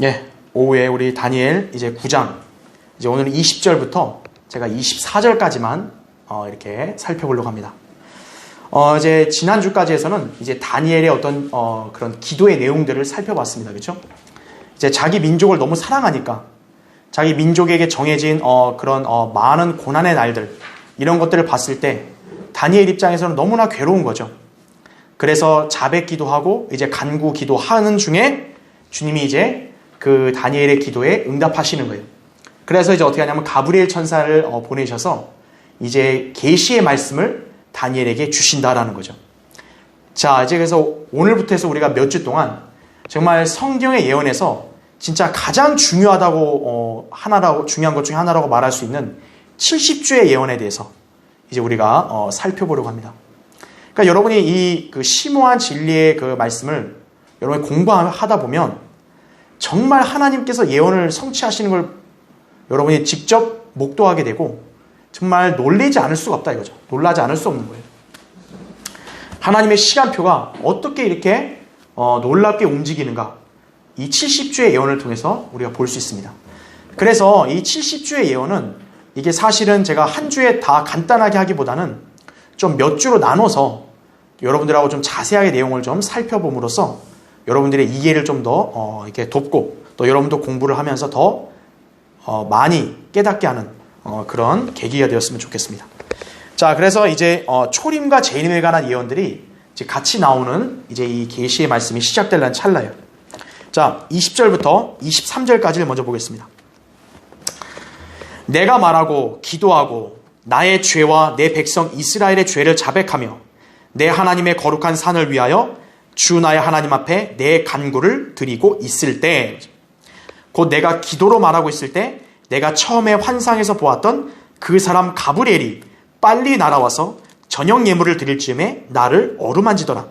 예, 오후에 우리 다니엘 이제 9장, 이제 오늘은 20절부터 제가 24절까지만 이렇게 살펴보려고 합니다. 이제 지난주까지 해서는 이제 다니엘의 어떤 그런 기도의 내용들을 살펴봤습니다. 그렇죠? 이제 자기 민족을 너무 사랑하니까 자기 민족에게 정해진 그런 많은 고난의 날들, 이런 것들을 봤을 때 다니엘 입장에서는 너무나 괴로운 거죠. 그래서 자백 기도하고 이제 간구 기도하는 중에 주님이 이제 그 다니엘의 기도에 응답하시는 거예요. 그래서 이제 어떻게 하냐면 가브리엘 천사를 보내셔서 이제 계시의 말씀을 다니엘에게 주신다라는 거죠. 자, 이제 그래서 오늘부터 해서 우리가 몇 주 동안 정말 성경의 예언에서 진짜 가장 중요하다고 중요한 것 중에 하나라고 말할 수 있는 70주의 예언에 대해서 이제 우리가 살펴보려고 합니다. 그러니까 여러분이 이 그 심오한 진리의 그 말씀을 여러분이 공부하다 보면 정말 하나님께서 예언을 성취하시는 걸 여러분이 직접 목도하게 되고 정말 놀라지 않을 수가 없다 이거죠. 놀라지 않을 수 없는 거예요. 하나님의 시간표가 어떻게 이렇게 놀랍게 움직이는가, 이 70주의 예언을 통해서 우리가 볼 수 있습니다. 그래서 이 70주의 예언은 이게 사실은 제가 한 주에 다 간단하게 하기보다는 좀 몇 주로 나눠서 여러분들하고 좀 자세하게 내용을 좀 살펴봄으로써 여러분들의 이해를 좀 더 이렇게 돕고 또 여러분도 공부를 하면서 더 많이 깨닫게 하는 그런 계기가 되었으면 좋겠습니다. 자, 그래서 이제 초림과 재림에 관한 예언들이 이제 같이 나오는 이제 이 계시의 말씀이 시작되려는 찰나예요. 자, 20절부터 23절까지를 먼저 보겠습니다. 내가 말하고 기도하고 나의 죄와 내 백성 이스라엘의 죄를 자백하며 내 하나님의 거룩한 산을 위하여 주 나의 하나님 앞에 내 간구를 드리고 있을 때, 곧 내가 기도로 말하고 있을 때 내가 처음에 환상에서 보았던 그 사람 가브리엘이 빨리 날아와서 저녁 예물을 드릴 즈음에 나를 어루만지더라.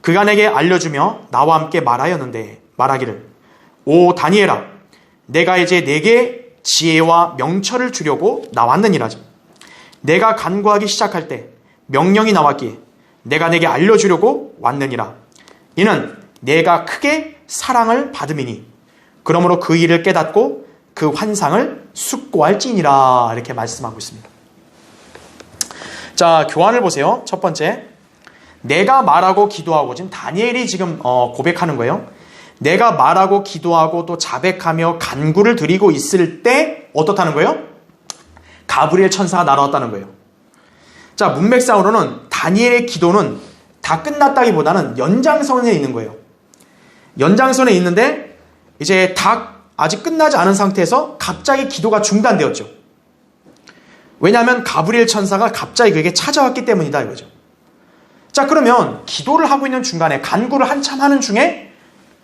그가 내게 알려주며 나와 함께 말하였는데 말하기를, 오 다니엘아, 내가 이제 내게 지혜와 명철을 주려고 나왔느니라. 내가 간구하기 시작할 때 명령이 나왔기에 내가 내게 알려주려고 왔느니라. 이는 내가 크게 사랑을 받음이니 그러므로 그 일을 깨닫고 그 환상을 숙고할지니라. 이렇게 말씀하고 있습니다. 자, 교환을 보세요. 첫 번째, 내가 말하고 기도하고, 지금 다니엘이 지금 고백하는 거예요. 내가 말하고 기도하고 또 자백하며 간구를 드리고 있을 때 어떻다는 거예요? 가브리엘 천사가 날아왔다는 거예요. 자, 문맥상으로는 다니엘의 기도는 다 끝났다기보다는 연장선에 있는 거예요. 연장선에 있는데 이제 아직 끝나지 않은 상태에서 갑자기 기도가 중단되었죠. 왜냐하면 가브리엘 천사가 갑자기 그에게 찾아왔기 때문이다 이거죠. 자, 그러면 기도를 하고 있는 중간에 간구를 한참 하는 중에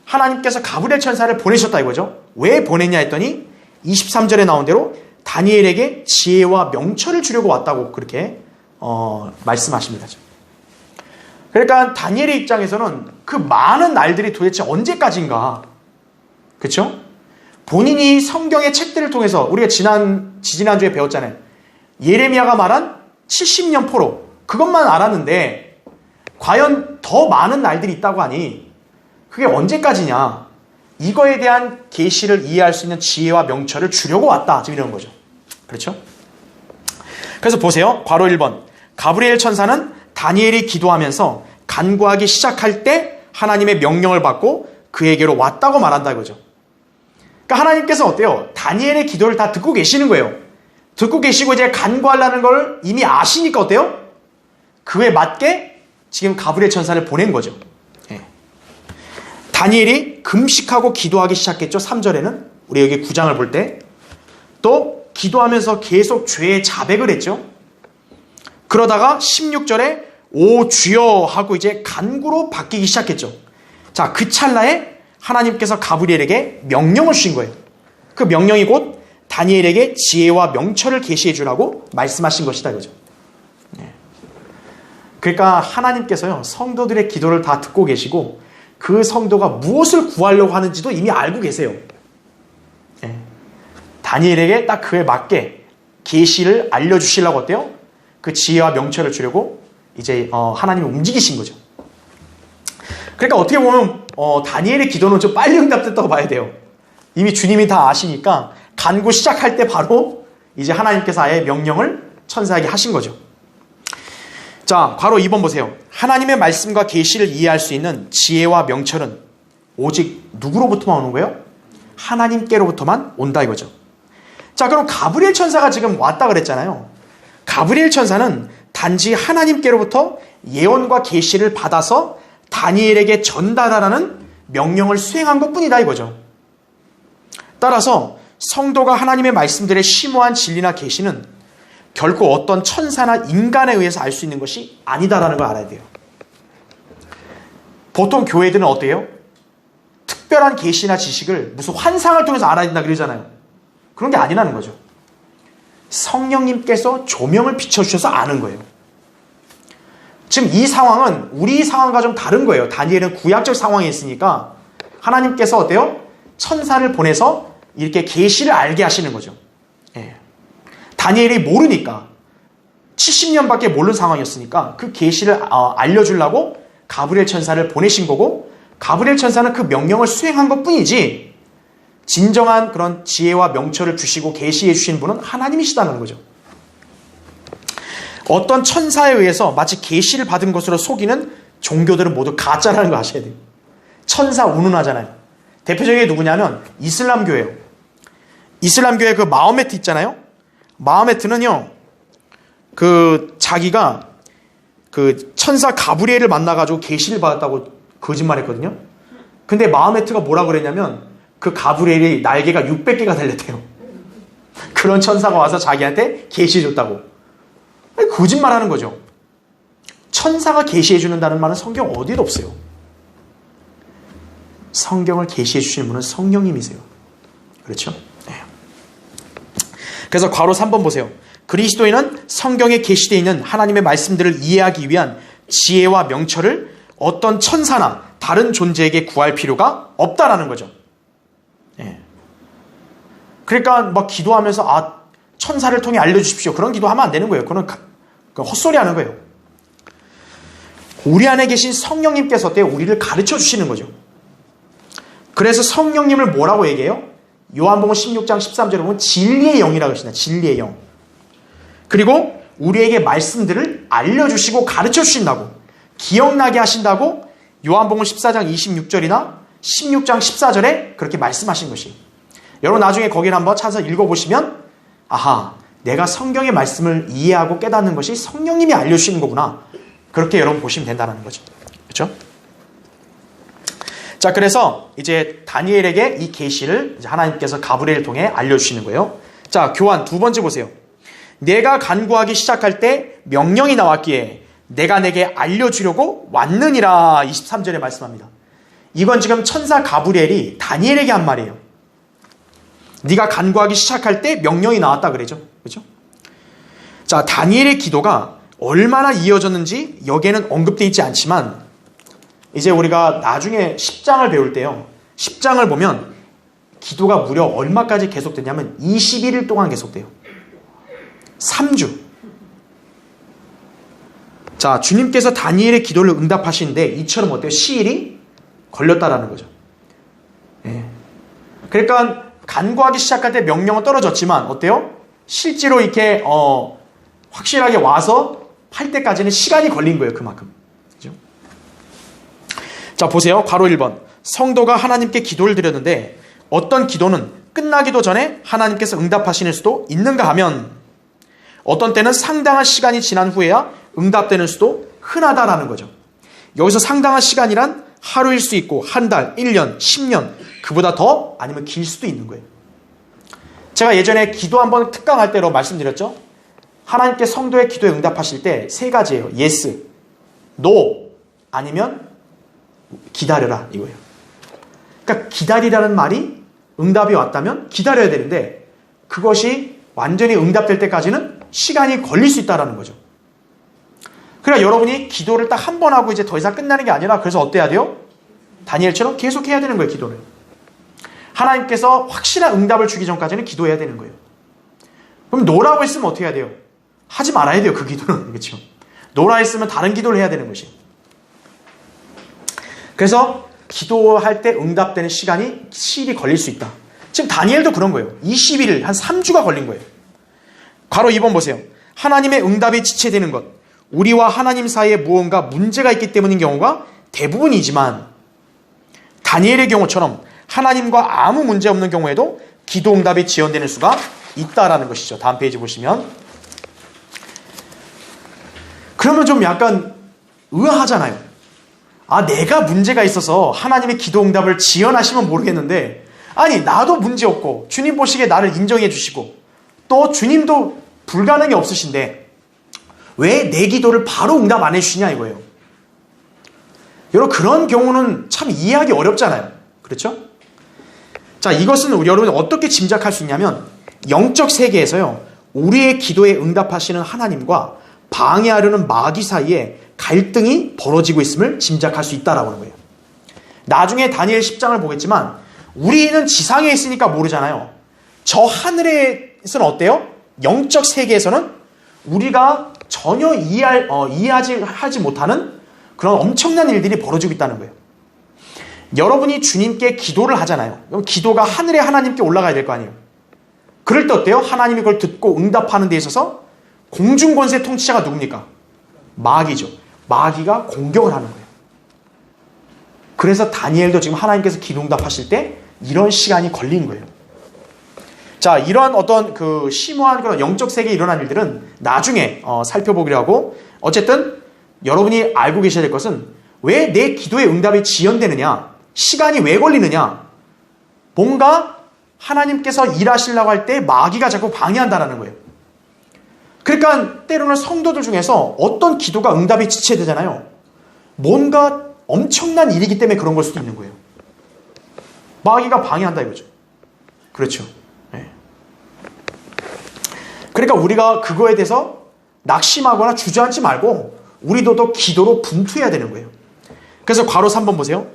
하나님께서 가브리엘 천사를 보내셨다 이거죠. 왜 보냈냐 했더니 23절에 나온 대로 다니엘에게 지혜와 명철을 주려고 왔다고 그렇게 말씀하십니다. 그러니까 다니엘의 입장에서는 그 많은 날들이 도대체 언제까지인가, 그렇죠? 본인이 성경의 책들을 통해서 우리가 지난주에 배웠잖아요. 예레미야가 말한 70년 포로, 그것만 알았는데 과연 더 많은 날들이 있다고 하니 그게 언제까지냐, 이거에 대한 계시를 이해할 수 있는 지혜와 명철을 주려고 왔다, 지금 이런 거죠. 그렇죠? 그래서 보세요. 괄호 1번, 가브리엘 천사는 다니엘이 기도하면서 간구하기 시작할 때 하나님의 명령을 받고 그에게로 왔다고 말한다 이거죠. 그러니까 하나님께서 어때요? 다니엘의 기도를 다 듣고 계시는 거예요. 듣고 계시고 이제 간구하려는 걸 이미 아시니까 어때요? 그에 맞게 지금 가브리엘 천사를 보낸 거죠. 예. 다니엘이 금식하고 기도하기 시작했죠. 3절에는 우리 여기 9장을 볼 때 또 기도하면서 계속 죄의 자백을 했죠. 그러다가 16절에 오 주여 하고 이제 간구로 바뀌기 시작했죠. 자, 그 찰나에 하나님께서 가브리엘에게 명령을 주신 거예요. 그 명령이 곧 다니엘에게 지혜와 명철을 계시해 주라고 말씀하신 것이다 이거죠. 그러니까 하나님께서요, 성도들의 기도를 다 듣고 계시고 그 성도가 무엇을 구하려고 하는지도 이미 알고 계세요. 다니엘에게 딱 그에 맞게 계시를 알려주시려고 어때요? 그 지혜와 명철을 주려고 이제 하나님이 움직이신 거죠. 그러니까 어떻게 보면 다니엘의 기도는 좀 빨리 응답됐다고 봐야 돼요. 이미 주님이 다 아시니까 간구 시작할 때 바로 이제 하나님께서 아예 명령을 천사에게 하신 거죠. 자, 괄호 2번 보세요. 하나님의 말씀과 계시를 이해할 수 있는 지혜와 명철은 오직 누구로부터만 오는 거예요? 하나님께로부터만 온다 이거죠. 자, 그럼 가브리엘 천사가 지금 왔다 그랬잖아요. 가브리엘 천사는 단지 하나님께로부터 예언과 계시를 받아서 다니엘에게 전달하라는 명령을 수행한 것뿐이다 이거죠. 따라서 성도가 하나님의 말씀들의 심오한 진리나 계시는 결코 어떤 천사나 인간에 의해서 알 수 있는 것이 아니다라는 걸 알아야 돼요. 보통 교회들은 어때요? 특별한 계시나 지식을 무슨 환상을 통해서 알아야 된다 그러잖아요. 그런 게 아니라는 거죠. 성령님께서 조명을 비춰주셔서 아는 거예요. 지금 이 상황은 우리 상황과 좀 다른 거예요. 다니엘은 구약적 상황에 있으니까 하나님께서 어때요? 천사를 보내서 이렇게 계시를 알게 하시는 거죠. 예. 다니엘이 모르니까 70년밖에 모르는 상황이었으니까 그 계시를 알려주려고 가브리엘 천사를 보내신 거고, 가브리엘 천사는 그 명령을 수행한 것뿐이지 진정한 그런 지혜와 명철을 주시고 계시해 주신 분은 하나님이시다는 거죠. 어떤 천사에 의해서 마치 계시를 받은 것으로 속이는 종교들은 모두 가짜라는 거 아셔야 돼요. 천사 운운하잖아요. 대표적인 게 누구냐면 이슬람교예요. 이슬람교의 그 마호메트 있잖아요. 마호메트는요, 자기가 그 천사 가브리엘을 만나가지고 계시를 받았다고 거짓말했거든요. 근데 마호메트가 뭐라 그랬냐면 그 가브리엘이 날개가 600개가 달렸대요. 그런 천사가 와서 자기한테 계시해줬다고. 거짓말하는 거죠. 천사가 계시해주는다는 말은 성경 어디도 없어요. 성경을 계시해 주시는 분은 성령님이세요. 그렇죠? 네. 그래서 괄호 3번 보세요. 그리스도인은 성경에 계시되어 있는 하나님의 말씀들을 이해하기 위한 지혜와 명철을 어떤 천사나 다른 존재에게 구할 필요가 없다라는 거죠. 네. 그러니까 막 기도하면서 천사를 통해 알려주십시오. 그런 기도하면 안 되는 거예요. 그건 헛소리 하는 거예요. 우리 안에 계신 성령님께서 어때요? 우리를 가르쳐 주시는 거죠. 그래서 성령님을 뭐라고 얘기해요? 요한복음 16장 13절에 보면 진리의 영이라고 하시나, 진리의 영. 그리고 우리에게 말씀들을 알려주시고 가르쳐 주신다고, 기억나게 하신다고 요한복음 14장 26절이나 16장 14절에 그렇게 말씀하신 것이. 여러분 나중에 거기를 한번 찾아서 읽어보시면 아하, 내가 성경의 말씀을 이해하고 깨닫는 것이 성령님이 알려주시는 거구나. 그렇게 여러분 보시면 된다는 거죠. 그렇죠? 자, 그래서 이제 다니엘에게 이 계시를 하나님께서 가브리엘을 통해 알려주시는 거예요. 자, 교환 두 번째 보세요. 내가 간구하기 시작할 때 명령이 나왔기에 내가 내게 알려주려고 왔느니라. 23절에 말씀합니다. 이건 지금 천사 가브리엘이 다니엘에게 한 말이에요. 네가 간구하기 시작할 때 명령이 나왔다 그러죠. 그렇죠? 자, 다니엘의 기도가 얼마나 이어졌는지 여기에는 언급되어 있지 않지만 이제 우리가 나중에 10장을 배울 때요. 10장을 보면 기도가 무려 얼마까지 계속되냐면 21일 동안 계속돼요. 3주. 자, 주님께서 다니엘의 기도를 응답하시는데 이처럼 어때요? 시일이 걸렸다라는 거죠. 예. 그러니까 간구하기 시작할 때 명령은 떨어졌지만 어때요? 실제로 이렇게 확실하게 와서 할 때까지는 시간이 걸린 거예요. 그만큼. 그죠? 자, 보세요. 괄호 1번. 성도가 하나님께 기도를 드렸는데 어떤 기도는 끝나기도 전에 하나님께서 응답하시는 수도 있는가 하면 어떤 때는 상당한 시간이 지난 후에야 응답되는 수도 흔하다라는 거죠. 여기서 상당한 시간이란 하루일 수 있고 한 달, 1년, 10년 그보다 더 아니면 길 수도 있는 거예요. 제가 예전에 기도 한번 특강할 때로 말씀드렸죠. 하나님께 성도의 기도에 응답하실 때 세 가지예요. yes, no, 아니면 기다려라 이거예요. 그러니까 기다리라는 말이 응답이 왔다면 기다려야 되는데 그것이 완전히 응답될 때까지는 시간이 걸릴 수 있다는 거죠. 그러니까 여러분이 기도를 딱 한 번 하고 이제 더 이상 끝나는 게 아니라 그래서 어때야 돼요? 다니엘처럼 계속 해야 되는 거예요. 기도를. 하나님께서 확실한 응답을 주기 전까지는 기도해야 되는 거예요. 그럼 노라고 했으면 어떻게 해야 돼요? 하지 말아야 돼요. 그 기도는. 그렇죠? 노라 했으면 다른 기도를 해야 되는 것이. 그래서 기도할 때 응답되는 시일이 걸릴 수 있다. 지금 다니엘도 그런 거예요. 21일, 한 3주가 걸린 거예요. 괄호 2번 보세요. 하나님의 응답이 지체되는 것. 우리와 하나님 사이에 무언가 문제가 있기 때문인 경우가 대부분이지만 다니엘의 경우처럼 하나님과 아무 문제 없는 경우에도 기도 응답이 지연되는 수가 있다라는 것이죠. 다음 페이지 보시면. 그러면 좀 약간 의아하잖아요. 아, 내가 문제가 있어서 하나님의 기도 응답을 지연하시면 모르겠는데, 아니, 나도 문제 없고 주님 보시기에 나를 인정해 주시고 또 주님도 불가능이 없으신데 왜 내 기도를 바로 응답 안 해주시냐 이거예요. 여러분, 그런 경우는 참 이해하기 어렵잖아요. 그렇죠? 자, 이것은 우리 여러분이 어떻게 짐작할 수 있냐면, 영적 세계에서요, 우리의 기도에 응답하시는 하나님과 방해하려는 마귀 사이에 갈등이 벌어지고 있음을 짐작할 수 있다라고 하는 거예요. 나중에 다니엘 10장을 보겠지만 우리는 지상에 있으니까 모르잖아요. 저 하늘에서는 어때요? 영적 세계에서는 우리가 전혀 이해하지 못하는 그런 엄청난 일들이 벌어지고 있다는 거예요. 여러분이 주님께 기도를 하잖아요. 그럼 기도가 하늘에 하나님께 올라가야 될 거 아니에요. 그럴 때 어때요? 하나님이 그걸 듣고 응답하는 데 있어서 공중권세 통치자가 누굽니까? 마귀죠. 마귀가 공격을 하는 거예요. 그래서 다니엘도 지금 하나님께서 기도 응답하실 때 이런 시간이 걸린 거예요. 자, 이런 어떤 그 심오한 그런 영적 세계에 일어난 일들은 나중에 살펴보기로 하고, 어쨌든 여러분이 알고 계셔야 될 것은 왜 내 기도의 응답이 지연되느냐, 시간이 왜 걸리느냐, 뭔가 하나님께서 일하시려고 할 때 마귀가 자꾸 방해한다는 거예요. 그러니까 때로는 성도들 중에서 어떤 기도가 응답이 지체되잖아요. 뭔가 엄청난 일이기 때문에 그런 걸 수도 있는 거예요. 마귀가 방해한다 이거죠. 그렇죠. 네. 그러니까 우리가 그거에 대해서 낙심하거나 주저앉지 말고 우리도 더 기도로 분투해야 되는 거예요. 그래서 괄호 3번 보세요.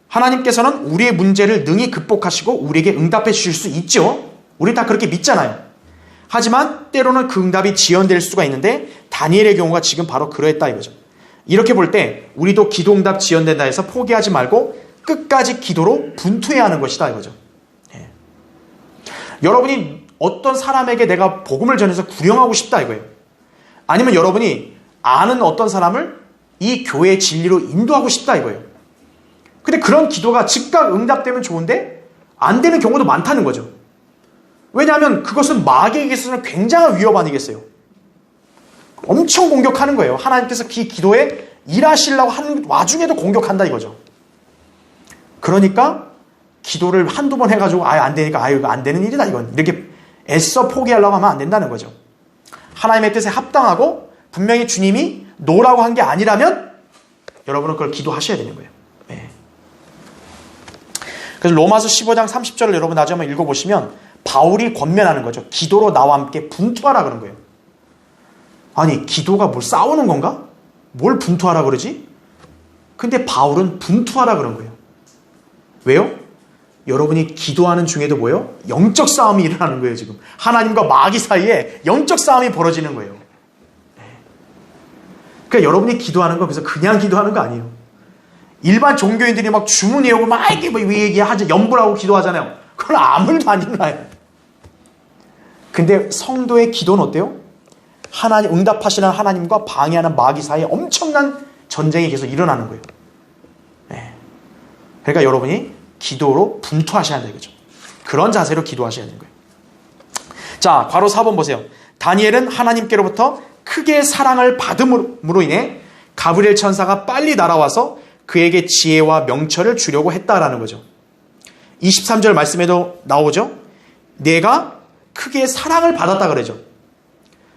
하나님께서는 우리의 문제를 능히 극복하시고 우리에게 응답해 주실 수 있죠. 우리 다 그렇게 믿잖아요. 하지만 때로는 그 응답이 지연될 수가 있는데 다니엘의 경우가 지금 바로 그러했다 이거죠. 이렇게 볼 때 우리도 기도 응답 지연된다 해서 포기하지 말고 끝까지 기도로 분투해야 하는 것이다 이거죠. 예. 여러분이 어떤 사람에게 내가 복음을 전해서 구령하고 싶다 이거예요. 아니면 여러분이 아는 어떤 사람을 이 교회의 진리로 인도하고 싶다 이거예요. 근데 그런 기도가 즉각 응답되면 좋은데 안 되는 경우도 많다는 거죠. 왜냐하면 그것은 마귀에게서는 굉장한 위협 아니겠어요? 엄청 공격하는 거예요. 하나님께서 그 기도에 일하시려고 하는 와중에도 공격한다 이거죠. 그러니까 기도를 한두 번 해가지고 아예 안 되니까 아유 이거 안 되는 일이다 이건. 이렇게 애써 포기하려고 하면 안 된다는 거죠. 하나님의 뜻에 합당하고 분명히 주님이 노라고 한 게 아니라면 여러분은 그걸 기도하셔야 되는 거예요. 네. 그래서 로마서 15장 30절을 여러분 나중에 한번 읽어보시면 바울이 권면하는 거죠. 기도로 나와 함께 분투하라 그런 거예요. 아니 기도가 뭘 싸우는 건가? 뭘 분투하라 그러지? 근데 바울은 분투하라 그런 거예요. 왜요? 여러분이 기도하는 중에도 뭐예요? 영적 싸움이 일어나는 거예요. 지금 하나님과 마귀 사이에 영적 싸움이 벌어지는 거예요. 그러니까 여러분이 기도하는 건 그래서 그냥 기도하는 거 아니에요. 일반 종교인들이 막 주문 외우고 막 이게 뭐 얘기하죠. 염불하고 기도하잖아요. 그건 아무 일도 안 일어나요. 근데 성도의 기도는 어때요? 하나님 응답하시는 하나님과 방해하는 마귀 사이에 엄청난 전쟁이 계속 일어나는 거예요. 네. 그러니까 여러분이 기도로 분투하셔야 되는 거죠. 그런 자세로 기도하셔야 되는 거예요. 자, 괄호 4번 보세요. 다니엘은 하나님께로부터 크게 사랑을 받음으로 인해 가브리엘 천사가 빨리 날아와서 그에게 지혜와 명철을 주려고 했다라는 거죠. 23절 말씀에도 나오죠. 내가 크게 사랑을 받았다 그러죠.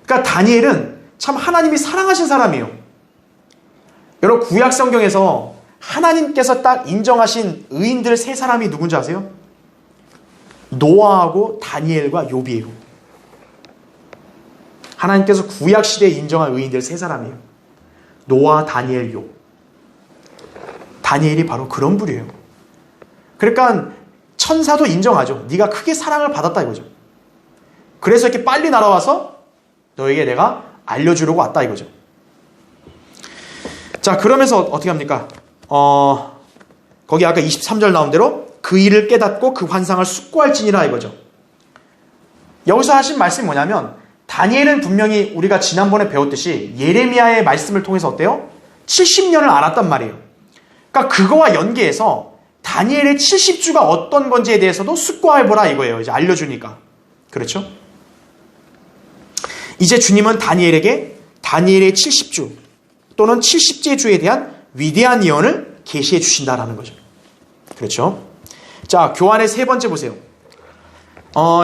그러니까 다니엘은 참 하나님이 사랑하신 사람이에요. 여러분 구약 성경에서 하나님께서 딱 인정하신 의인들 세 사람이 누군지 아세요? 노아하고 다니엘과 욥이에요. 하나님께서 구약 시대에 인정한 의인들 세 사람이에요. 노아, 다니엘, 욥. 다니엘이 바로 그런 분이에요. 그러니까 천사도 인정하죠. 네가 크게 사랑을 받았다 이거죠. 그래서 이렇게 빨리 날아와서 너에게 내가 알려주려고 왔다 이거죠. 자, 그러면서 어떻게 합니까? 거기 아까 23절 나온 대로 그 일을 깨닫고 그 환상을 숙고할지니라 이거죠. 여기서 하신 말씀이 뭐냐면 다니엘은 분명히 우리가 지난번에 배웠듯이 예레미야의 말씀을 통해서 어때요? 70년을 알았단 말이에요. 그러니까 그거와 연계해서 다니엘의 70주가 어떤 건지에 대해서도 숙고해보라 이거예요. 이제 알려주니까. 그렇죠? 이제 주님은 다니엘에게 다니엘의 70주 또는 70째 주에 대한 위대한 예언을 계시해 주신다라는 거죠. 그렇죠? 자, 교환의 세 번째 보세요.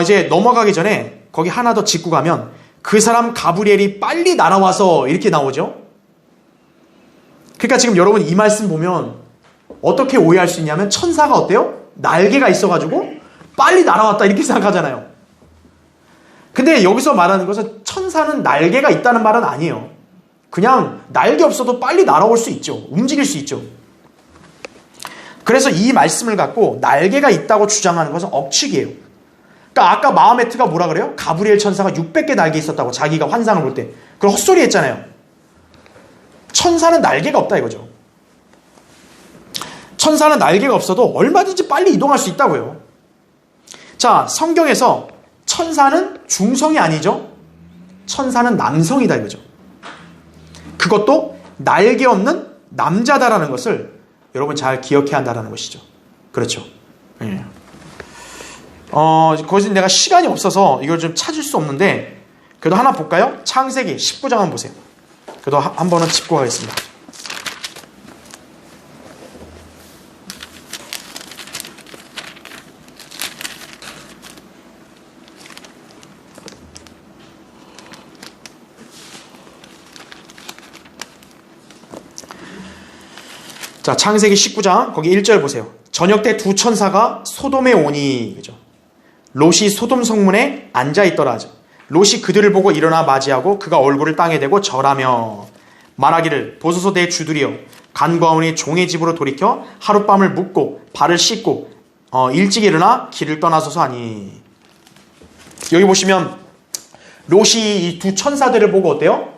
이제 넘어가기 전에 거기 하나 더 짚고 가면 그 사람 가브리엘이 빨리 날아와서 이렇게 나오죠. 그러니까 지금 여러분 이 말씀 보면 어떻게 오해할 수 있냐면 천사가 어때요? 날개가 있어가지고 빨리 날아왔다 이렇게 생각하잖아요. 근데 여기서 말하는 것은 천사는 날개가 있다는 말은 아니에요. 그냥 날개 없어도 빨리 날아올 수 있죠. 움직일 수 있죠. 그래서 이 말씀을 갖고 날개가 있다고 주장하는 것은 억측이에요. 그러니까 아까 마호메트가 뭐라 그래요? 가브리엘 천사가 600개 날개 있었다고 자기가 환상을 볼 때. 그걸 헛소리 했잖아요. 천사는 날개가 없다 이거죠. 천사는 날개가 없어도 얼마든지 빨리 이동할 수 있다고요. 자, 성경에서 천사는 중성이 아니죠. 천사는 남성이다 이거죠. 그것도 날개 없는 남자다라는 것을 여러분 잘 기억해야 한다는 것이죠. 그렇죠. 예. 거기서 내가 시간이 없어서 이걸 좀 찾을 수 없는데 그래도 하나 볼까요? 창세기 19장 한번 보세요. 그래도 한 번은 짚고 가겠습니다. 자, 창세기 19장 거기 1절 보세요. 저녁 때 두 천사가 소돔에 오니 그죠? 롯이 소돔 성문에 앉아있더라 하죠. 롯이 그들을 보고 일어나 맞이하고 그가 얼굴을 땅에 대고 절하며 말하기를 보소서 내 주들이여 간과하오니 종의 집으로 돌이켜 하룻밤을 묵고 발을 씻고 일찍 일어나 길을 떠나소서 하니. 여기 보시면 롯이 이 두 천사들을 보고 어때요?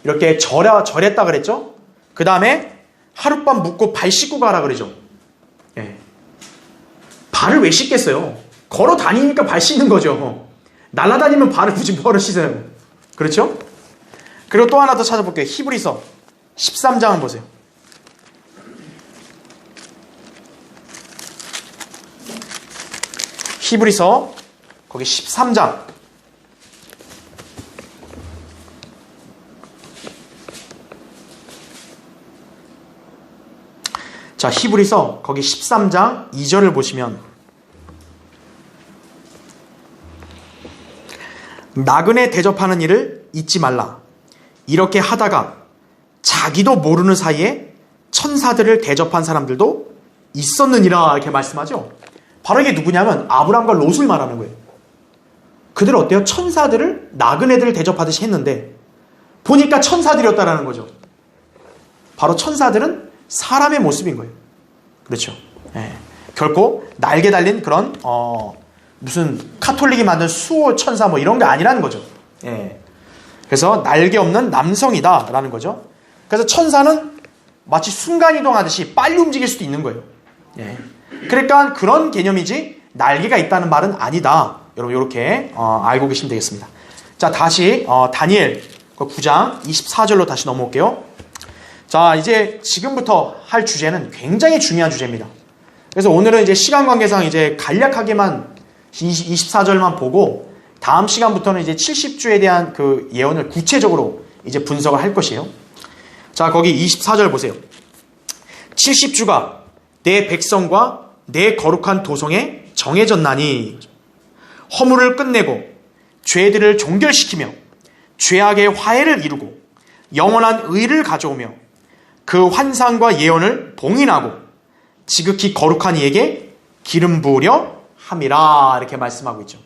이렇게 절했다 그랬죠? 그 다음에 하룻밤 묵고 발 씻고 가라 그러죠. 예. 발을 왜 씻겠어요? 걸어 다니니까 발 씻는 거죠. 날아다니면 발을 굳이 뭐하러 씻어요? 그렇죠? 그리고 또 하나 더 찾아볼게요. 히브리서 13장을 보세요. 히브리서 거기 13장. 자, 히브리서 거기 13장 2절을 보시면 나그네 대접하는 일을 잊지 말라. 이렇게 하다가 자기도 모르는 사이에 천사들을 대접한 사람들도 있었느니라 이렇게 말씀하죠. 바로 이게 누구냐면 아브람과 롯을 말하는 거예요. 그들 어때요? 천사들을 나그네들을 대접하듯이 했는데 보니까 천사들이었다라는 거죠. 바로 천사들은 사람의 모습인 거예요. 그렇죠. 예. 결코 날개 달린 그런 무슨 카톨릭이 만든 수호 천사 뭐 이런 게 아니라는 거죠. 예. 그래서 날개 없는 남성이다라는 거죠. 그래서 천사는 마치 순간이동하듯이 빨리 움직일 수도 있는 거예요. 예. 그러니까 그런 개념이지 날개가 있다는 말은 아니다. 여러분 이렇게 알고 계시면 되겠습니다. 자, 다시 다니엘 9장 24절로 다시 넘어올게요. 자, 이제 지금부터 할 주제는 굉장히 중요한 주제입니다. 그래서 오늘은 이제 시간 관계상 이제 간략하게만 24절만 보고 다음 시간부터는 이제 70주에 대한 그 예언을 구체적으로 이제 분석을 할 것이에요. 자, 거기 24절 보세요. 70주가 내 백성과 내 거룩한 도성에 정해졌나니 허물을 끝내고 죄들을 종결시키며 죄악의 화해를 이루고 영원한 의를 가져오며 그 환상과 예언을 봉인하고 지극히 거룩한 이에게 기름 부으려 함이라 이렇게 말씀하고 있죠.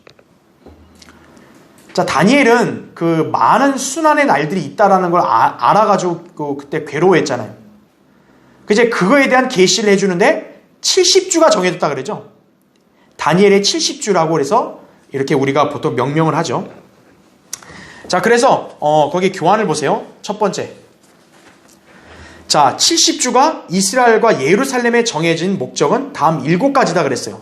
자, 다니엘은 그 많은 순환의 날들이 있다라는 걸 알아가지고 그때 괴로워했잖아요. 이제 그거에 대한 계시를 해주는데 70주가 정해졌다 그러죠. 다니엘의 70주라고 그래서 이렇게 우리가 보통 명명을 하죠. 자, 그래서 거기 교환을 보세요. 첫 번째 자, 70주가 이스라엘과 예루살렘에 정해진 목적은 다음 7가지다 그랬어요.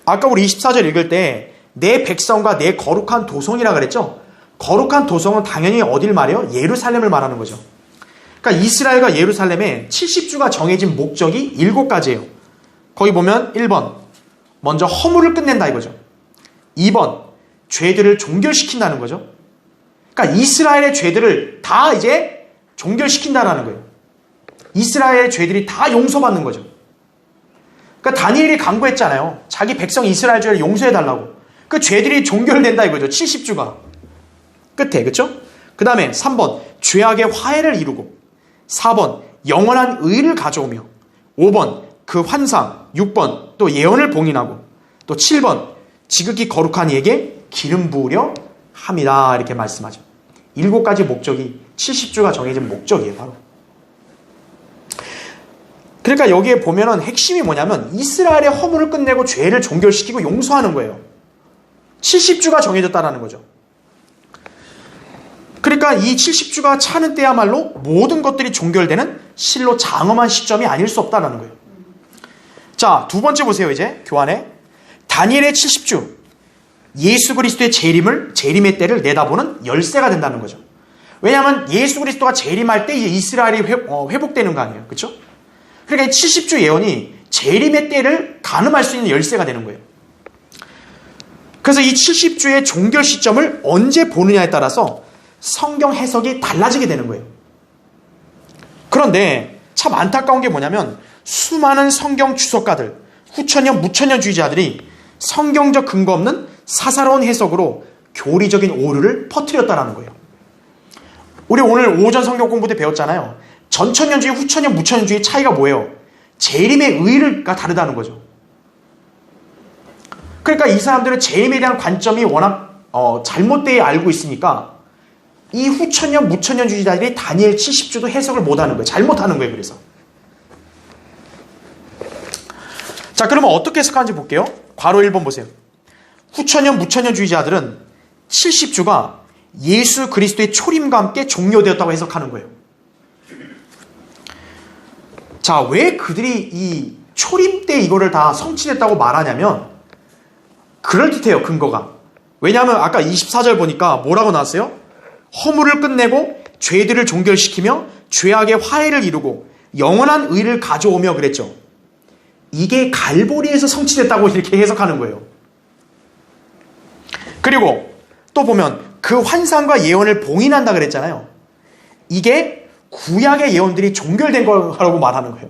아까 우리 24절 읽을 때 내 백성과 내 거룩한 도성이라 그랬죠? 거룩한 도성은 당연히 어딜 말해요? 예루살렘을 말하는 거죠. 그러니까 이스라엘과 예루살렘에 70주가 정해진 목적이 7가지예요. 거기 보면 1번, 먼저 허물을 끝낸다 이거죠. 2번, 죄들을 종결시킨다는 거죠. 그러니까 이스라엘의 죄들을 다 이제 종결시킨다라는 거예요. 이스라엘의 죄들이 다 용서받는 거죠. 그러니까 다니엘이 간구했잖아요. 자기 백성 이스라엘 죄를 용서해달라고. 그 죄들이 종결된다 이거죠. 70주가. 끝에, 그렇죠? 그 다음에 3번, 죄악의 화해를 이루고 4번, 영원한 의를 가져오며 5번, 그 환상 6번, 또 예언을 봉인하고 또 7번, 지극히 거룩한 이에게 기름 부으려 합니다. 이렇게 말씀하죠. 7가지 목적이 70주가 정해진 목적이에요. 바로. 그러니까 여기에 보면은 핵심이 뭐냐면 이스라엘의 허물을 끝내고 죄를 종결시키고 용서하는 거예요. 70주가 정해졌다라는 거죠. 그러니까 이 70주가 차는 때야말로 모든 것들이 종결되는 실로 장엄한 시점이 아닐 수 없다라는 거예요. 자, 2번째 보세요. 이제 교환에 다니엘의 70주, 예수 그리스도의 재림의 때를 내다보는 열쇠가 된다는 거죠. 왜냐하면 예수 그리스도가 재림할 때 이제 이스라엘이 회복되는 거 아니에요. 그렇죠? 그러니까 이 70주 예언이 재림의 때를 가늠할 수 있는 열쇠가 되는 거예요. 그래서 이 70주의 종결 시점을 언제 보느냐에 따라서 성경 해석이 달라지게 되는 거예요. 그런데 참 안타까운 게 뭐냐면 수많은 성경 주석가들, 후천년, 무천년주의자들이 성경적 근거 없는 사사로운 해석으로 교리적인 오류를 퍼뜨렸다는 거예요. 우리 오늘 오전 성경 공부 때 배웠잖아요. 전천년주의, 후천년, 무천년주의 차이가 뭐예요? 재림의 의의가 다르다는 거죠. 그러니까 이 사람들은 재림에 대한 관점이 워낙 잘못되게 알고 있으니까 이 후천년, 무천년주의자들이 다니엘 70주도 해석을 못하는 거예요. 잘못하는 거예요. 그래서 자, 그러면 어떻게 해석하는지 볼게요. 괄호 1번 보세요. 후천년, 무천년주의자들은 70주가 예수 그리스도의 초림과 함께 종료되었다고 해석하는 거예요. 자, 왜 그들이 이 초림 때 이거를 다 성취됐다고 말하냐면 그럴듯해요. 근거가. 왜냐하면 아까 24절 보니까 뭐라고 나왔어요? 허물을 끝내고 죄들을 종결시키며 죄악의 화해를 이루고 영원한 의를 가져오며 그랬죠. 이게 갈보리에서 성취됐다고 이렇게 해석하는 거예요. 그리고 또 보면 그 환상과 예언을 봉인한다 그랬잖아요. 이게 구약의 예언들이 종결된 거라고 말하는 거예요.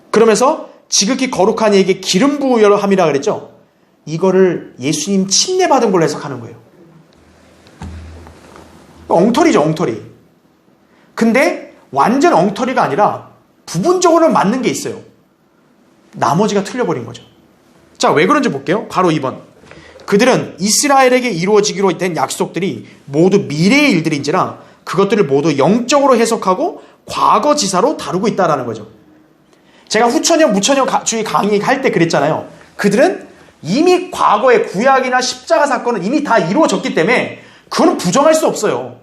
그러면서 지극히 거룩한 이에게 기름 부으려 함이라 그랬죠. 이거를 예수님 침례받은 걸로 해석하는 거예요. 엉터리죠, 엉터리. 근데 완전 엉터리가 아니라 부분적으로는 맞는 게 있어요. 나머지가 틀려버린 거죠. 자, 왜 그런지 볼게요. 바로 2번. 그들은 이스라엘에게 이루어지기로 된 약속들이 모두 미래의 일들인지라 그것들을 모두 영적으로 해석하고 과거지사로 다루고 있다는 거죠. 제가 후천년, 무천년주의 강의할 때 그랬잖아요. 그들은 이미 과거의 구약이나 십자가 사건은 이미 다 이루어졌기 때문에 그거는 부정할 수 없어요.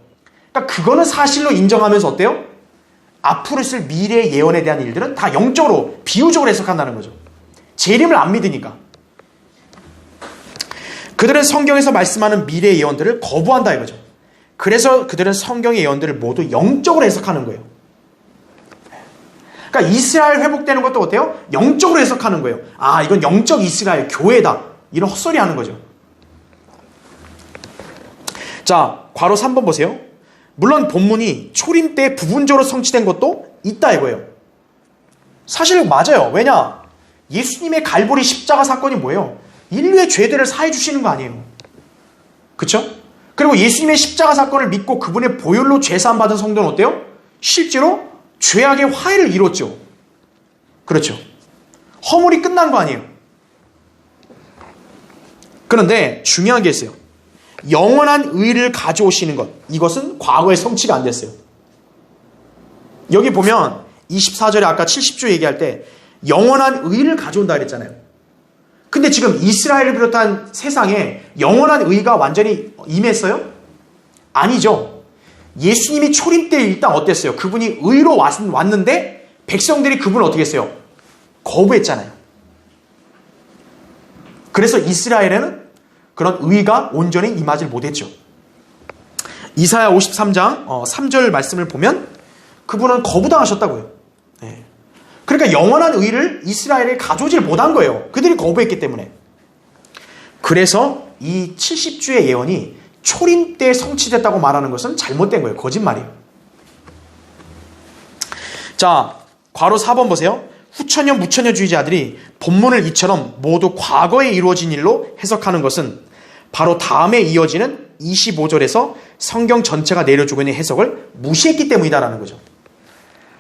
그러니까 그거는 사실로 인정하면서 어때요? 앞으로 있을 미래의 예언에 대한 일들은 다 영적으로, 비유적으로 해석한다는 거죠. 재림을 안 믿으니까. 그들은 성경에서 말씀하는 미래의 예언들을 거부한다 이거죠. 그래서 그들은 성경의 예언들을 모두 영적으로 해석하는 거예요. 그러니까 이스라엘 회복되는 것도 어때요? 영적으로 해석하는 거예요. 아, 이건 영적 이스라엘 교회다. 이런 헛소리 하는 거죠. 자, 괄호 3번 보세요. 물론 본문이 초림 때 부분적으로 성취된 것도 있다 이거예요. 사실 맞아요. 왜냐? 예수님의 갈보리 십자가 사건이 뭐예요? 인류의 죄들을 사해 주시는 거 아니에요. 그렇죠? 그리고 예수님의 십자가 사건을 믿고 그분의 보혈로 죄사함 받은 성도는 어때요? 실제로 죄악의 화해를 이뤘죠. 그렇죠. 허물이 끝난 거 아니에요. 그런데 중요한 게 있어요. 영원한 의를 가져오시는 것, 이것은 과거에 성취가 안 됐어요. 여기 보면 24절에 아까 70주 얘기할 때 영원한 의를 가져온다 그랬잖아요. 근데 지금 이스라엘을 비롯한 세상에 영원한 의가 완전히 임했어요? 아니죠. 예수님이 초림 때 일단 어땠어요? 그분이 의로 왔는데 백성들이 그분을 어떻게 했어요? 거부했잖아요. 그래서 이스라엘에는 그런 의가 온전히 임하지 못했죠. 이사야 53장 3절 말씀을 보면 그분은 거부당하셨다고요. 네. 그러니까 영원한 의를 이스라엘에 가져오질 못한 거예요. 그들이 거부했기 때문에. 그래서 이 70주의 예언이 초림 때 성취됐다고 말하는 것은 잘못된 거예요. 거짓말이에요. 자, 괄호 4번 보세요. 후천년 무천년주의자들이 본문을 이처럼 모두 과거에 이루어진 일로 해석하는 것은 바로 다음에 이어지는 25절에서 성경 전체가 내려주고 있는 해석을 무시했기 때문이다라는 거죠.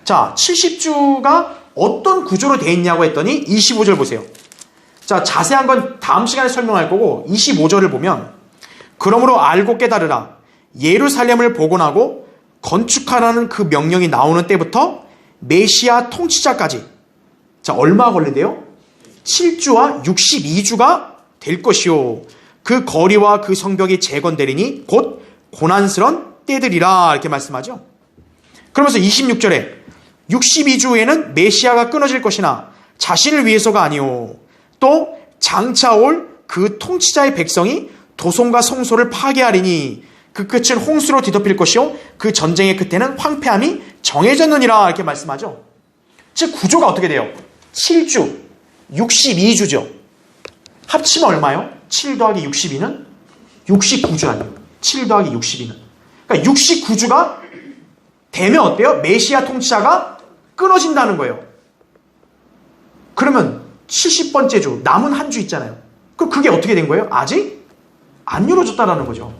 자, 70주가 어떤 구조로 되어 있냐고 했더니 25절 보세요. 자, 자세한 건 다음 시간에 설명할 거고 25절을 보면 그러므로 알고 깨달으라. 예루살렘을 복원하고 건축하라는 그 명령이 나오는 때부터 메시아 통치자까지. 자, 얼마가 걸린대요? 7주와 62주가 될 것이요. 그 거리와 그 성벽이 재건되리니 곧 고난스러운 때들이라 이렇게 말씀하죠. 그러면서 26절에 62주에는 메시아가 끊어질 것이나 자신을 위해서가 아니오. 또 장차 올 그 통치자의 백성이 도성과 성소를 파괴하리니 그 끝은 홍수로 뒤덮일 것이요 그 전쟁의 끝에는 황폐함이 정해졌느니라 이렇게 말씀하죠. 즉 구조가 어떻게 돼요? 7주, 62주죠. 합치면 얼마요? 7 더하기 62는 69주 아니에요. 7 더하기 62는. 그러니까 69주가 되면 어때요? 메시아 통치자가 끊어진다는 거예요. 그러면 70번째 주, 남은 한 주 있잖아요. 그럼 그게 어떻게 된 거예요? 아직 안 이루어졌다라는 거죠.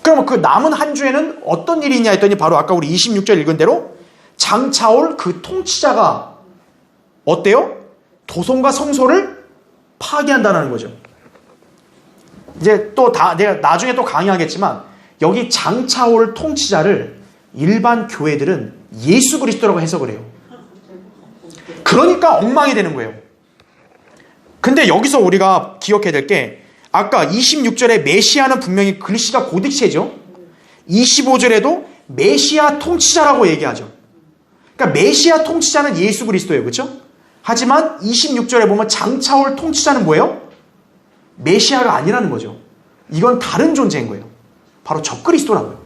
그러면 그 남은 한 주에는 어떤 일이 있냐 했더니 바로 아까 우리 26절 읽은 대로 장차 올 그 통치자가 어때요? 도성과 성소를 파괴한다는 거죠. 이제 또 내가 나중에 또 강의하겠지만 여기 장차 올 통치자를 일반 교회들은 예수 그리스도라고 해석을 해요. 그러니까 엉망이 되는 거예요. 근데 여기서 우리가 기억해야 될 게 아까 26절에 메시아는 분명히 글씨가 고딕체죠. 25절에도 메시아 통치자라고 얘기하죠. 그러니까 메시아 통치자는 예수 그리스도예요. 그렇죠? 하지만 26절에 보면 장차 올 통치자는 뭐예요? 메시아가 아니라는 거죠. 이건 다른 존재인 거예요. 바로 적그리스도라고요.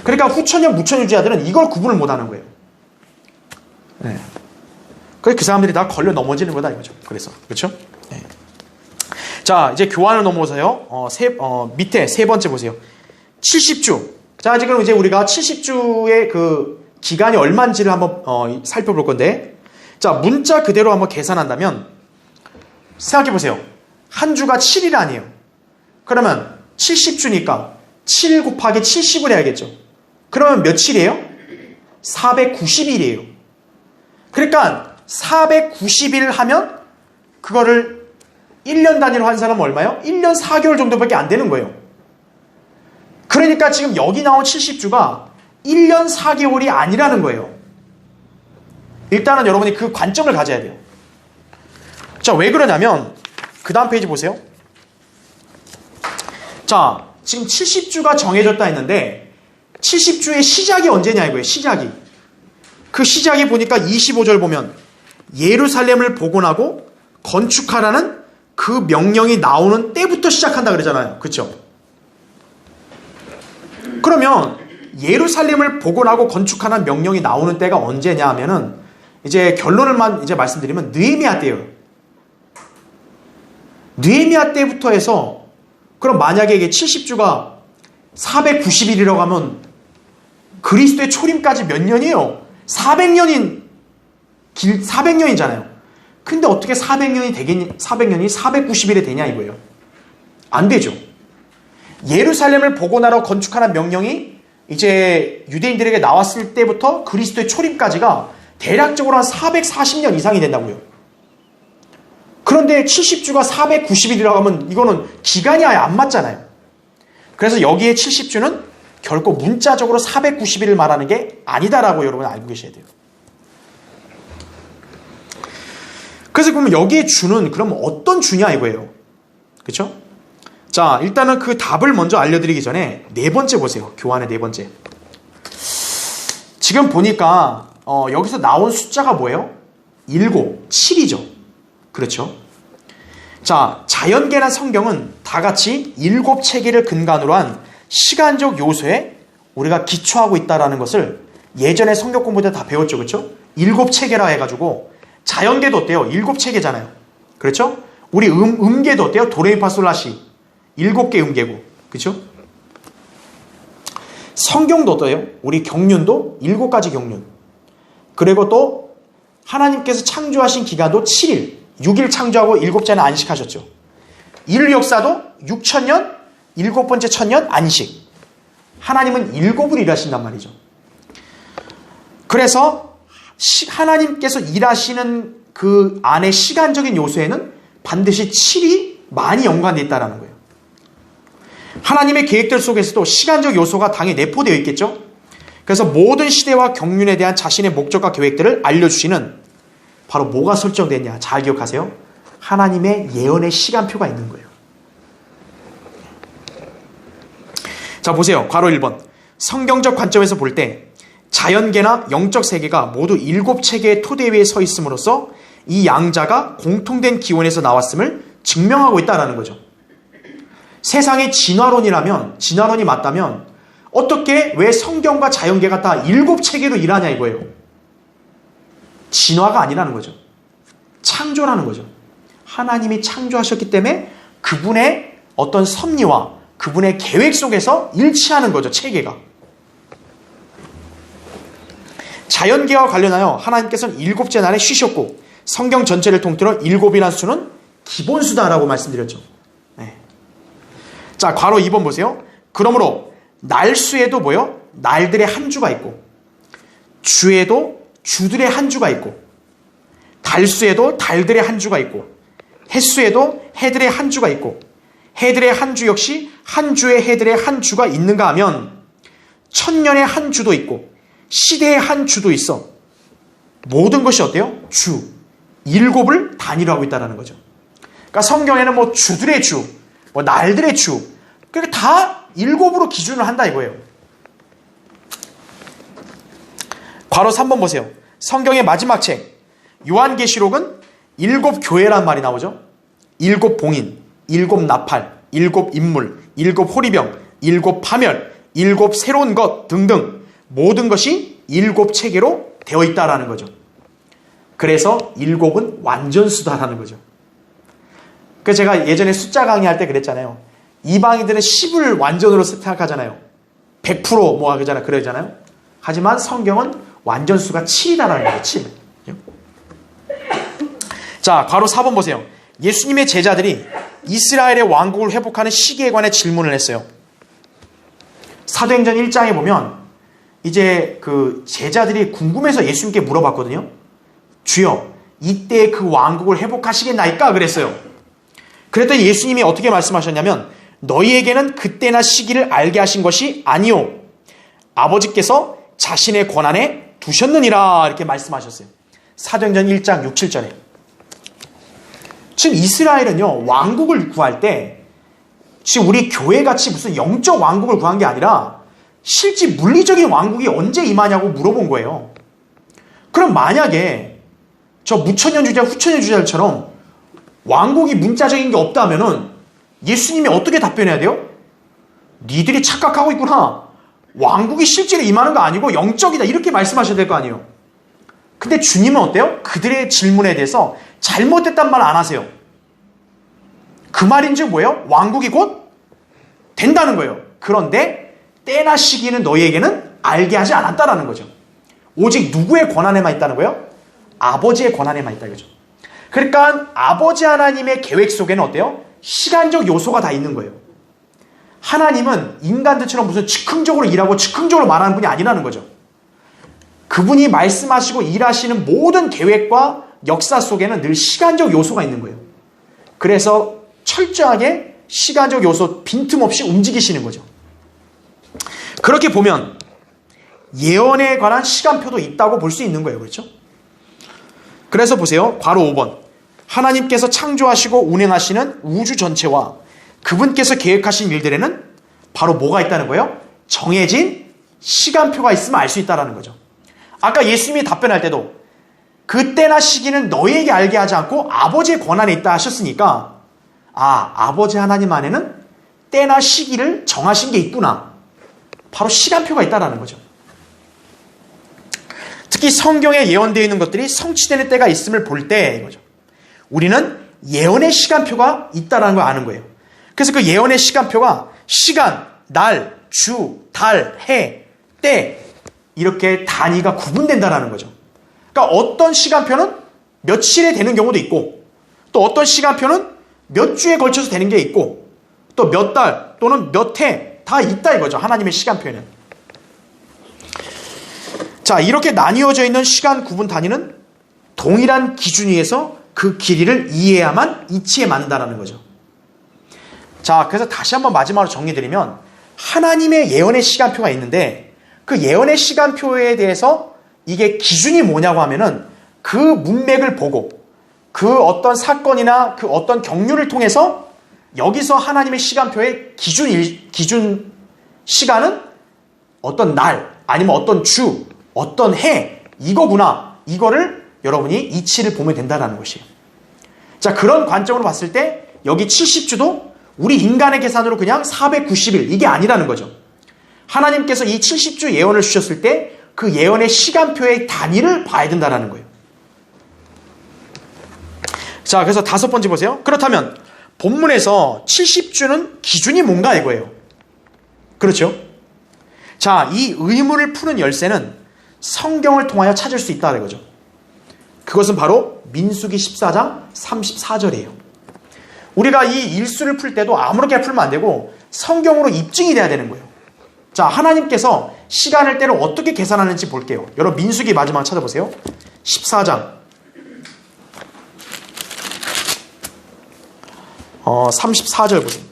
그러니까 후천년 무천년주의자들은 이걸 구분을 못하는 거예요. 네. 그래서 그 사람들이 다 걸려 넘어지는 거다 이거죠. 그래서 그렇죠? 네. 자, 이제 교환을 넘어서요. 밑에 세 번째 보세요. 70주. 자, 지금 이제 우리가 70주의 그 기간이 얼마인지를 한번 살펴볼 건데, 자, 문자 그대로 한번 계산한다면 생각해 보세요. 한 주가 7일 아니에요. 그러면 70주니까 7 곱하기 70을 해야겠죠. 그러면 며칠이에요? 490일이에요. 그러니까 490일 하면 그거를 1년 단위로 한 사람은 얼마요? 1년 4개월 정도밖에 안 되는 거예요. 그러니까 지금 여기 나온 70주가 1년 4개월이 아니라는 거예요. 일단은 여러분이 그 관점을 가져야 돼요. 자, 왜 그러냐면 그 다음 페이지 보세요. 자, 지금 70주가 정해졌다 했는데 70주의 시작이 언제냐 이거예요. 시작이. 그 시작이 보니까 25절 보면 예루살렘을 복원하고 건축하라는 그 명령이 나오는 때부터 시작한다 그러잖아요. 그렇죠? 그러면 예루살렘을 복원하고 건축하는 명령이 나오는 때가 언제냐 하면은 이제 결론을만 이제 말씀드리면 느헤미야 때예요. 느헤미야 때부터 해서 그럼 만약에 이게 70주가 490일이라고 하면 그리스도의 초림까지 몇 년이에요? 400년이잖아요. 근데 어떻게 400년이 490일에 되냐 이거예요. 안 되죠. 예루살렘을 복원하러 건축하는 명령이 이제 유대인들에게 나왔을 때부터 그리스도의 초림까지가 대략적으로 한 440년 이상이 된다고요. 그런데 70주가 490일이라고 하면 이거는 기간이 아예 안 맞잖아요. 그래서 여기에 70주는 결코 문자적으로 490일을 말하는 게 아니다라고 여러분 알고 계셔야 돼요. 그래서 그러면 여기에 주는 그럼 어떤 주냐 이거예요. 그렇죠? 자, 일단은 그 답을 먼저 알려드리기 전에 네 번째 보세요. 교환의 네 번째. 지금 보니까 여기서 나온 숫자가 뭐예요? 7, 7이죠. 그렇죠? 자, 자연계나 성경은 다 같이 7체계를 근간으로 한 시간적 요소에 우리가 기초하고 있다는 것을 예전에 성경 공부 때 다 배웠죠. 그렇죠? 7체계라 해가지고 자연계도 어때요? 7체계잖아요. 그렇죠? 우리 음계도 어때요? 도레미파솔라시 7개 음계고. 그렇죠? 성경도 어때요? 우리 경륜도 7가지 경륜. 그리고 또 하나님께서 창조하신 기간도 7일. 6일 창조하고 7째는 안식하셨죠. 인류 역사도 6천년, 7번째 천년 안식. 하나님은 7을 일하신단 말이죠. 그래서 하나님께서 일하시는 그 안에 시간적인 요소에는 반드시 7이 많이 연관되어 있다는 거예요. 하나님의 계획들 속에서도 시간적 요소가 당연히 내포되어 있겠죠. 그래서 모든 시대와 경륜에 대한 자신의 목적과 계획들을 알려주시는 바로 뭐가 설정됐냐? 잘 기억하세요. 하나님의 예언의 시간표가 있는 거예요. 자, 보세요. 괄호 1번. 성경적 관점에서 볼 때 자연계나 영적 세계가 모두 7체계의 토대 위에 서 있음으로써 이 양자가 공통된 기원에서 나왔음을 증명하고 있다는 거죠. 세상의 진화론이 맞다면 어떻게 왜 성경과 자연계가 다 7체계로 일하냐 이거예요. 진화가 아니라는 거죠. 창조라는 거죠. 하나님이 창조하셨기 때문에 그분의 어떤 섭리와 그분의 계획 속에서 일치하는 거죠. 체계가. 자연계와 관련하여 하나님께서는 7째 날에 쉬셨고 성경 전체를 통틀어 7이라는 수는 기본수다라고 말씀드렸죠. 네. 자, 괄호 2번 보세요. 그러므로 날수에도 뭐요? 날들의 한 주가 있고 주에도 주들의 한 주가 있고 달수에도 달들의 한 주가 있고 햇수에도 해들의 한 주가 있고 해들의 한 주 역시 한 주에 해들의 한 주가 있는가 하면 천년의 한 주도 있고 시대의 한 주도 있어. 모든 것이 어때요? 주 7을 단위로 하고 있다는 거죠. 그러니까 성경에는 뭐 주들의 주, 뭐 날들의 주, 그게 다 7으로 기준을 한다 이거예요. 괄호 3번 보세요. 성경의 마지막 책 요한계시록은 7 교회란 말이 나오죠. 7 봉인, 7 나팔, 7 인물, 7 호리병, 7 파멸, 7 새로운 것 등등 모든 것이 7체계로 되어 있다라는 거죠. 그래서 7은 완전수다라는 거죠. 그래서 제가 예전에 숫자 강의할 때 그랬잖아요. 이방인들은 10을 완전으로 생각하잖아요. 100% 뭐 그러잖아요. 하지만 성경은 완전수가 7이다라는 거죠. 7. 자, 괄호 4번 보세요. 예수님의 제자들이 이스라엘의 왕국을 회복하는 시기에 관해 질문을 했어요. 사도행전 1장에 보면 이제 그 제자들이 궁금해서 예수님께 물어봤거든요. 주여, 이때 그 왕국을 회복하시겠나이까? 그랬어요. 그랬더니 예수님이 어떻게 말씀하셨냐면 너희에게는 그때나 시기를 알게 하신 것이 아니요 아버지께서 자신의 권한에 두셨느니라 이렇게 말씀하셨어요. 사도행전 1장 6, 7절에. 지금 이스라엘은요 왕국을 구할 때 지금 우리 교회같이 무슨 영적 왕국을 구한 게 아니라 실제 물리적인 왕국이 언제 임하냐고 물어본 거예요. 그럼 만약에 저 무천년 주자 후천년 주자처럼 왕국이 문자적인 게 없다면은 예수님이 어떻게 답변해야 돼요? 니들이 착각하고 있구나. 왕국이 실제로 임하는 거 아니고 영적이다 이렇게 말씀하셔야 될 거 아니에요. 근데 주님은 어때요? 그들의 질문에 대해서 잘못됐단 말 안 하세요. 그 말인즉 뭐예요? 왕국이 곧 된다는 거예요. 그런데 때나 시기는 너희에게는 알게 하지 않았다라는 거죠. 오직 누구의 권한에만 있다는 거예요? 아버지의 권한에만 있다 이거죠. 그러니까 아버지 하나님의 계획 속에는 어때요? 시간적 요소가 다 있는 거예요. 하나님은 인간들처럼 무슨 즉흥적으로 일하고 즉흥적으로 말하는 분이 아니라는 거죠. 그분이 말씀하시고 일하시는 모든 계획과 역사 속에는 늘 시간적 요소가 있는 거예요. 그래서 철저하게 시간적 요소 빈틈없이 움직이시는 거죠. 그렇게 보면 예언에 관한 시간표도 있다고 볼 수 있는 거예요. 그렇죠? 그래서 보세요. 괄호 5번. 하나님께서 창조하시고 운행하시는 우주 전체와 그분께서 계획하신 일들에는 바로 뭐가 있다는 거예요? 정해진 시간표가 있으면 알 수 있다는 거죠. 아까 예수님이 답변할 때도 그때나 시기는 너희에게 알게 하지 않고 아버지의 권한에 있다 하셨으니까 아버지 하나님 안에는 때나 시기를 정하신 게 있구나. 바로 시간표가 있다는 거죠. 특히 성경에 예언되어 있는 것들이 성취되는 때가 있음을 볼 때 이거죠. 우리는 예언의 시간표가 있다는 걸 아는 거예요. 그래서 그 예언의 시간표가 시간, 날, 주, 달, 해, 때 이렇게 단위가 구분된다는 거죠. 그러니까 어떤 시간표는 며칠에 되는 경우도 있고 또 어떤 시간표는 몇 주에 걸쳐서 되는 게 있고 또 몇 달 또는 몇 해 다 있다 이거죠. 하나님의 시간표에는. 자, 이렇게 나뉘어져 있는 시간 구분 단위는 동일한 기준 위에서 그 길이를 이해해야만 이치에 맞는다는 거죠. 자, 그래서 다시 한번 마지막으로 정리드리면 하나님의 예언의 시간표가 있는데 그 예언의 시간표에 대해서 이게 기준이 뭐냐고 하면은 그 문맥을 보고 그 어떤 사건이나 그 어떤 경륜을 통해서 여기서 하나님의 시간표의 기준 시간은 어떤 날 아니면 어떤 주 어떤 해 이거구나 이거를 여러분이 이치를 보면 된다는 것이에요. 자, 그런 관점으로 봤을 때 여기 70주도 우리 인간의 계산으로 그냥 490일 이게 아니라는 거죠. 하나님께서 이 70주 예언을 주셨을 때 그 예언의 시간표의 단위를 봐야 된다는 거예요. 자, 그래서 5번째 보세요. 그렇다면 본문에서 70주는 기준이 뭔가 이거예요. 그렇죠? 자, 이 의문을 푸는 열쇠는 성경을 통하여 찾을 수 있다는 거죠. 그것은 바로 민수기 14장 34절이에요. 우리가 이 일수를 풀 때도 아무렇게나 풀면 안 되고 성경으로 입증이 돼야 되는 거예요. 자, 하나님께서 시간을 때로 어떻게 계산하는지 볼게요. 여러분 민수기 마지막 찾아보세요. 14장 34절 보세요.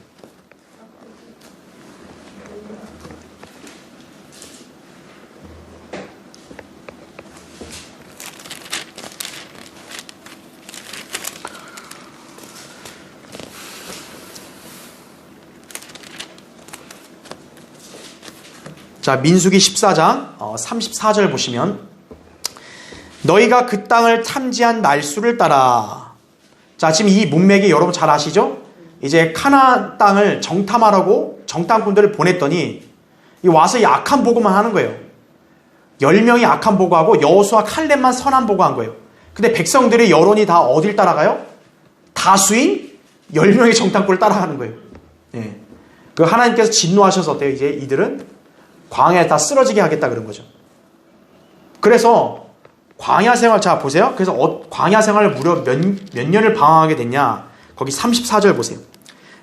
자, 민수기 14장 34절 보시면 너희가 그 땅을 탐지한 날수를 따라. 자, 지금 이 문맥이 여러분 잘 아시죠? 이제 카나안 땅을 정탐하라고 정탐꾼들을 보냈더니 와서 이 악한 보고만 하는 거예요. 10명이 악한 보고하고 여호수아 칼렙만 선한 보고한 거예요. 근데 백성들의 여론이 다 어딜 따라가요? 다수인 10명의 정탐꾼을 따라가는 거예요. 예. 그 하나님께서 진노하셔서 어때요? 이제 이들은 광야에 다 쓰러지게 하겠다 그런 거죠. 그래서 광야 생활, 자 보세요. 그래서 광야 생활을 무려 몇 년을 방황하게 됐냐. 거기 34절 보세요.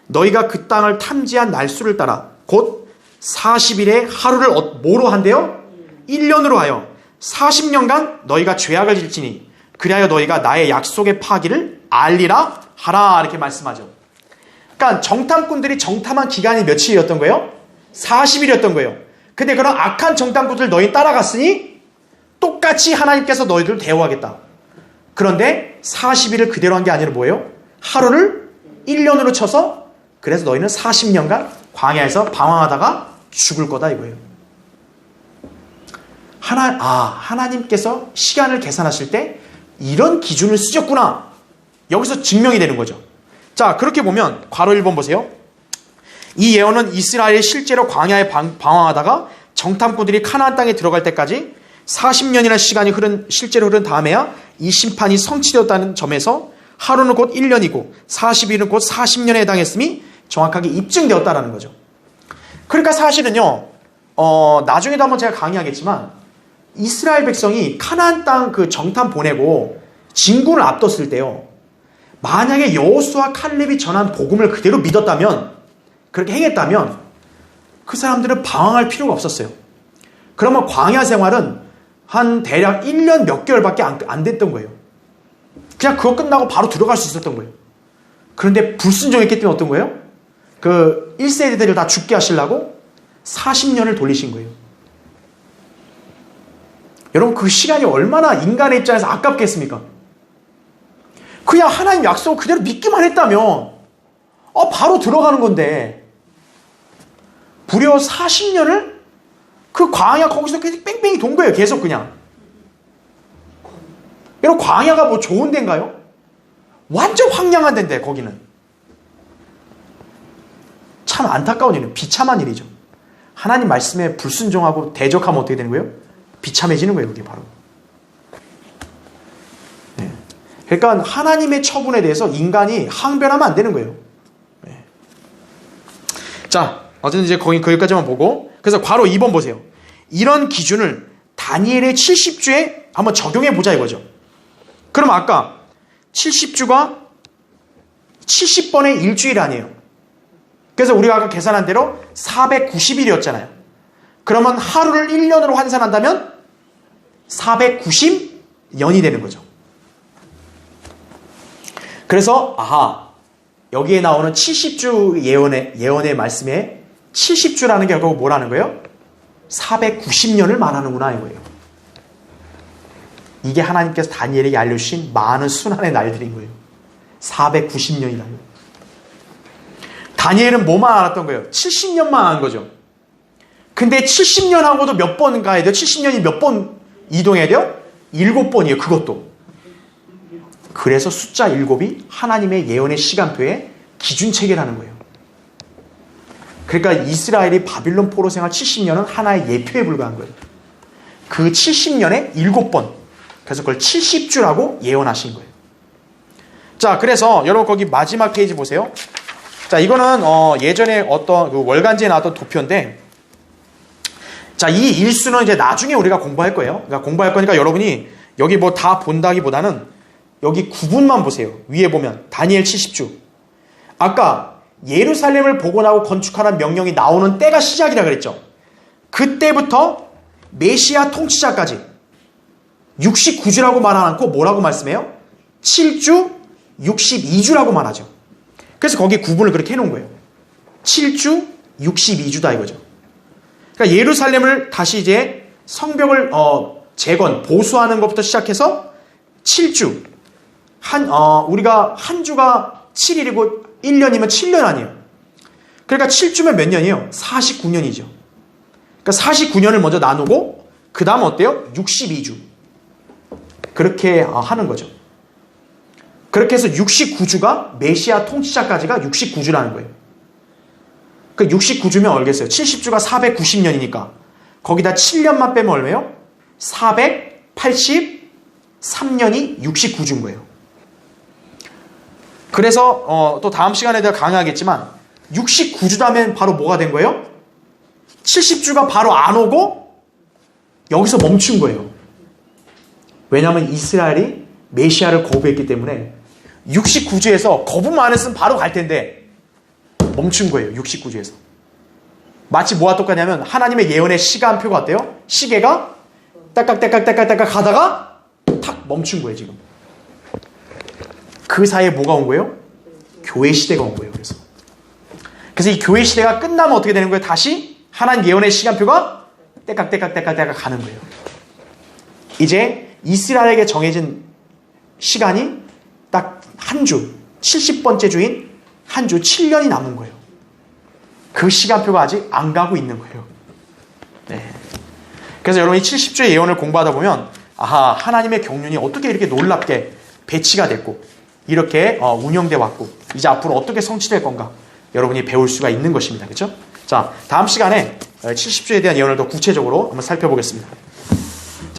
너희가 그 땅을 탐지한 날수를 따라 곧 40일에 하루를 뭐로 한대요? 1년으로 하여 40년간 너희가 죄악을 질지니 그리하여 너희가 나의 약속의 파기를 알리라 하라 이렇게 말씀하죠. 그러니까 정탐꾼들이 정탐한 기간이 며칠이었던 거예요? 40일이었던 거예요. 근데 그런 악한 정탐꾼들 너희 따라갔으니 똑같이 하나님께서 너희들을 대우하겠다. 그런데 40일을 그대로 한 게 아니라 뭐예요? 하루를 1년으로 쳐서 그래서 너희는 40년간 광야에서 방황하다가 죽을 거다 이거예요. 하나님께서 시간을 계산하실 때 이런 기준을 쓰셨구나. 여기서 증명이 되는 거죠. 자, 그렇게 보면 괄호 1번 보세요. 이 예언은 이스라엘이 실제로 광야에 방황하다가 정탐꾼들이 카나안 땅에 들어갈 때까지 40년이나 시간이 실제로 흐른 다음에야 이 심판이 성취되었다는 점에서 하루는 곧 1년이고 40일은 곧 40년에 해당했음이 정확하게 입증되었다는 거죠. 그러니까 사실은요, 나중에도 한번 제가 강의하겠지만 이스라엘 백성이 카나안 땅 그 정탐 보내고 진군을 앞뒀을 때요, 만약에 여호수아 칼렙이 전한 복음을 그대로 믿었다면, 그렇게 행했다면 그 사람들은 방황할 필요가 없었어요. 그러면 광야 생활은 한 대략 1년 몇 개월밖에 안 됐던 거예요. 그냥 그거 끝나고 바로 들어갈 수 있었던 거예요. 그런데 불순종했기 때문에 어떤 거예요? 그 1세대들을 다 죽게 하시려고 40년을 돌리신 거예요. 여러분, 그 시간이 얼마나 인간의 입장에서 아깝겠습니까? 그냥 하나님 약속을 그대로 믿기만 했다면 바로 들어가는 건데 무려 40년을 그 광야 거기서 그냥 뺑뺑이 돈 거예요. 계속 그냥. 여러분 광야가 뭐 좋은 데인가요? 완전 황량한 데인데 거기는. 참 안타까운 일은 비참한 일이죠. 하나님 말씀에 불순종하고 대적하면 어떻게 되는 거예요? 비참해지는 거예요. 그게 바로. 네. 그러니까 하나님의 처분에 대해서 인간이 항변하면 안 되는 거예요. 네. 자, 어쨌든 이제 거기까지만 보고, 그래서 괄호 2번 보세요. 이런 기준을 다니엘의 70주에 한번 적용해 보자 이거죠. 그럼 아까 70주가 70번의 일주일 아니에요. 그래서 우리가 아까 계산한 대로 490일이었잖아요. 그러면 하루를 1년으로 환산한다면 490년이 되는 거죠. 그래서 여기에 나오는 70주 예언의 말씀에 70주라는 게 결국 뭐라는 거예요? 490년을 말하는구나 이거예요. 이게 하나님께서 다니엘에게 알려주신 많은 순환의 날들인 거예요. 490년이라는 거예요. 다니엘은 뭐만 알았던 거예요? 70년만 안 거죠. 근데 70년하고도 몇 번 가야 돼요? 70년이 몇 번 이동해야 돼요? 7번이에요. 그것도. 그래서 숫자 7이 하나님의 예언의 시간표의 기준체계라는 거예요. 그러니까 이스라엘이 바빌론 포로 생활 70년은 하나의 예표에 불과한 거예요. 그 70년에 7번. 그래서 그걸 70주라고 예언하신 거예요. 자, 그래서 여러분 거기 마지막 페이지 보세요. 자, 이거는 예전에 어떤 그 월간지에 나왔던 도표인데, 자, 이 일수는 이제 나중에 우리가 공부할 거예요. 그러니까 공부할 거니까 여러분이 여기 뭐 다 본다기보다는 여기 구분만 보세요. 위에 보면 다니엘 70주. 아까 예루살렘을 복원하고 건축하라는 명령이 나오는 때가 시작이라 그랬죠. 그때부터 메시아 통치자까지 69주라고 말 안 하고 뭐라고 말씀해요? 7주, 62주라고 말하죠. 그래서 거기 구분을 그렇게 해놓은 거예요. 7주, 62주다 이거죠. 그러니까 예루살렘을 다시 이제 성벽을 재건, 보수하는 것부터 시작해서 7주. 우리가 한 주가 7일이고 1년이면 7년 아니에요. 그러니까 7주면 몇 년이에요? 49년이죠. 그러니까 49년을 먼저 나누고 그 다음 어때요? 62주. 그렇게 하는 거죠. 그렇게 해서 69주가 메시아 통치자까지가 69주라는 거예요. 그 69주면 알겠어요. 70주가 490년이니까 거기다 7년만 빼면 얼마예요? 483년이 69주인 거예요. 그래서 또 다음 시간에 내가 강의하겠지만 69주다면 바로 뭐가 된 거예요? 70주가 바로 안 오고 여기서 멈춘 거예요. 왜냐하면 이스라엘이 메시아를 거부했기 때문에 69주에서 거부만 했으면 바로 갈 텐데 멈춘 거예요. 69주에서. 마치 뭐와 똑같냐면 하나님의 예언의 시간표가 어때요? 시계가 딸깍딸깍딸깍딸깍 가다가 탁 멈춘 거예요. 지금. 그 사이에 뭐가 온 거예요? 교회 시대가 온 거예요. 그래서 이 교회 시대가 끝나면 어떻게 되는 거예요? 다시 하나님 예언의 시간표가 딸깍딸깍딸깍 가는 거예요. 이제 이스라엘에게 정해진 시간이 딱 한 주, 70번째 주인 한 주 7년이 남은 거예요. 그 시간표가 아직 안 가고 있는 거예요. 네. 그래서 여러분이 70주의 예언을 공부하다 보면 하나님의 경륜이 어떻게 이렇게 놀랍게 배치가 됐고 이렇게 운영돼 왔고 이제 앞으로 어떻게 성취될 건가 여러분이 배울 수가 있는 것입니다. 그렇죠? 자, 다음 시간에 70주에 대한 예언을 더 구체적으로 한번 살펴보겠습니다.